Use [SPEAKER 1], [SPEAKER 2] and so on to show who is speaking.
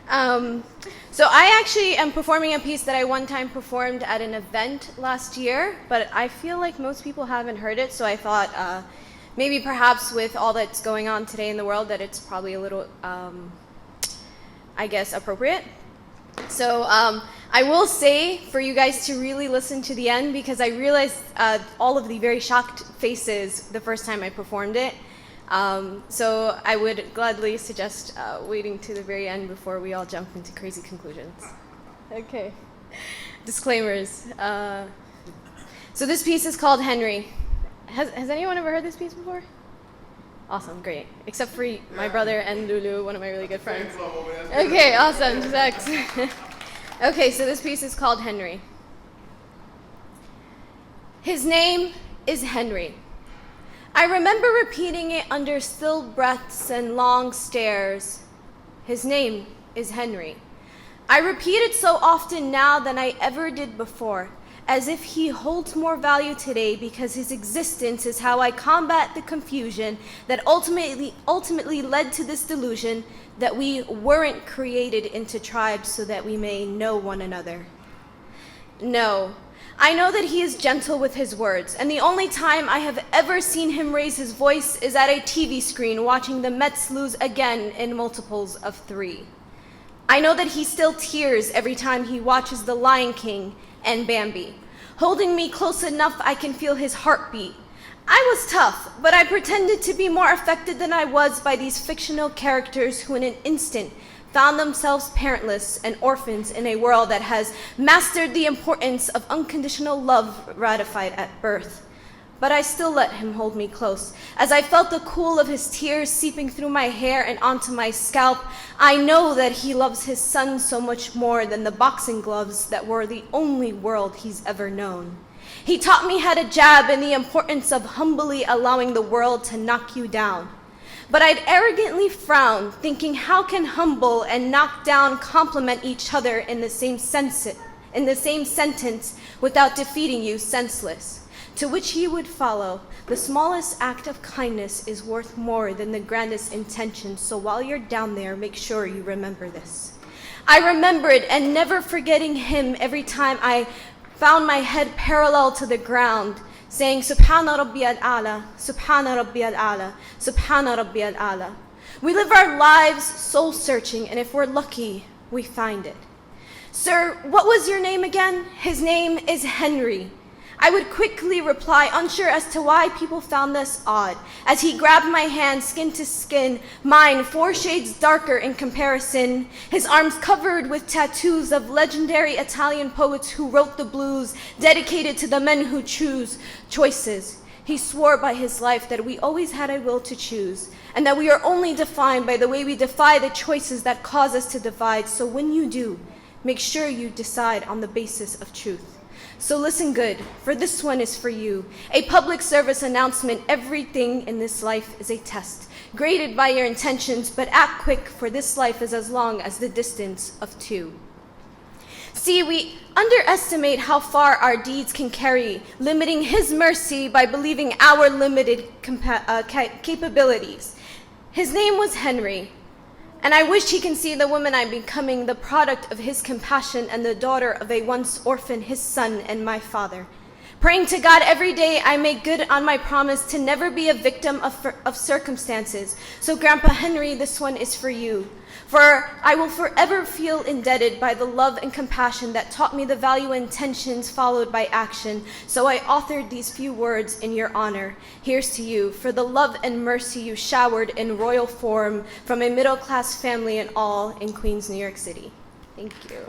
[SPEAKER 1] So I actually am performing a piece that I one time performed at an event last year, but I feel like most people haven't heard it, so I thought maybe perhaps with all that's going on today in the world that it's probably a little, I guess, appropriate. So I will say for you guys to really listen to the end, because I realized all of the very shocked faces the first time I performed it. So I would gladly suggest waiting to the very end before we all jump into crazy conclusions. Okay. Disclaimers. So this piece is called Henry. Has anyone ever heard this piece before? Awesome, great. Except for my brother and Lulu, one of my really good friends. Okay, awesome. Thanks. Okay, so this piece is called Henry. His name is Henry. I remember repeating it under still breaths and long stares. His name is Henry. I repeat it so often now than I ever did before, as if he holds more value today because his existence is how I combat the confusion that ultimately led to this delusion that we weren't created into tribes so that we may know one another. No. I know that he is gentle with his words, and the only time I have ever seen him raise his voice is at a TV screen watching the Mets lose again in multiples of 3. I know that he still tears every time he watches The Lion King and Bambi. Holding me close enough I can feel his heartbeat. I was tough, but I pretended to be more affected than I was by these fictional characters who in an instant found themselves parentless and orphans in a world that has mastered the importance of unconditional love ratified at birth. But I still let him hold me close. As I felt the cool of his tears seeping through my hair and onto my scalp, I know that he loves his son so much more than the boxing gloves that were the only world he's ever known. He taught me how to jab and the importance of humbly allowing the world to knock you down. But I'd arrogantly frown, thinking how can humble and knock down complement each other in the same sentence without defeating you senseless? To which he would follow, the smallest act of kindness is worth more than the grandest intention, so while you're down there, make sure you remember this. I remembered, and never forgetting him every time I found my head parallel to the ground, saying, Subhana Rabbi al-Ala, Subhana Rabbi al-Ala, Subhana Rabbi al-Ala. We live our lives soul-searching, and if we're lucky, we find it. Sir, what was your name again? His name is Henry. I would quickly reply, unsure as to why people found this odd, as he grabbed my hand, skin to skin, mine 4 shades darker in comparison, his arms covered with tattoos of legendary Italian poets who wrote the blues, dedicated to the men who choose choices. He swore by his life that we always had a will to choose, and that we are only defined by the way we defy the choices that cause us to divide. So when you do, make sure you decide on the basis of truth. So listen good, for this one is for you. A public service announcement: everything in this life is a test, graded by your intentions, but act quick, for this life is as long as the distance of 2. See, we underestimate how far our deeds can carry, limiting his mercy by believing our limited capabilities. His name was Henry. And I wish he can see the woman I'm becoming, the product of his compassion and the daughter of a once orphan, his son and my father. Praying to God every day I make good on my promise to never be a victim of circumstances. So Grandpa Henry, this one is for you. For I will forever feel indebted by the love and compassion that taught me the value of intentions followed by action. So I authored these few words in your honor. Here's to you for the love and mercy you showered in royal form from a middle-class family and all in Queens, New York City. Thank you.